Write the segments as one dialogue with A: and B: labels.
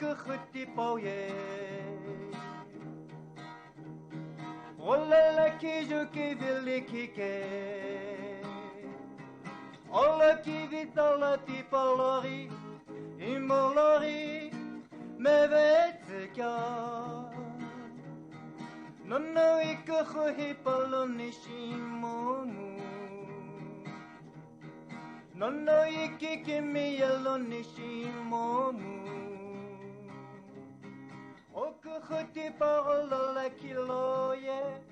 A: كختي باويه ولا لكي جو كي فيلي كيكي الله كي فيتالاتي بالوري إمولوري مبتكا نونو إكخوهي بالونيشيمومو نونو إكيكيمي يلونيشيمومو أكخوتي بارولا كيلويه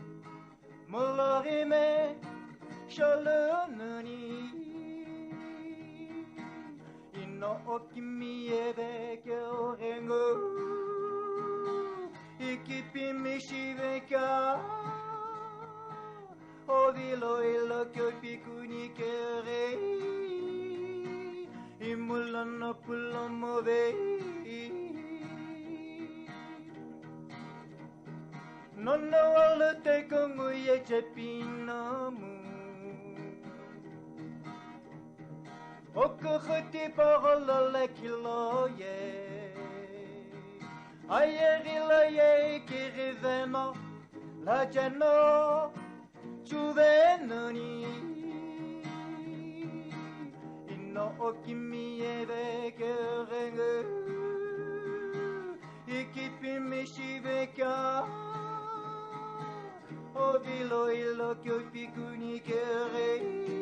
A: مولوريمي شالونوني No okimi ebeke orengo ikipi mishiveka ovilo ilo kyopikuni kere imulano pulomove nonno alute kongu yechepinamu Okukhti parola la kiloye Ayerila ye kiriveno La jano Juvenoni Inno okimi eveke renge Ikipi mishiveka Ovilo ilo kyopikuni kere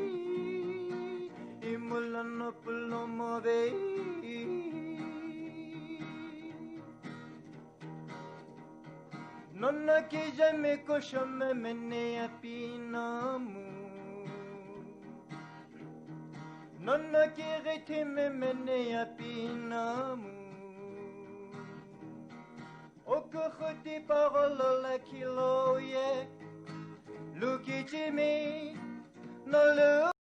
A: Mulano pulomove Nonna che jamais cochome mene a pinamu Nonna che rete me mene a pinamu O cochote parola la kiloye Luki Jimmy No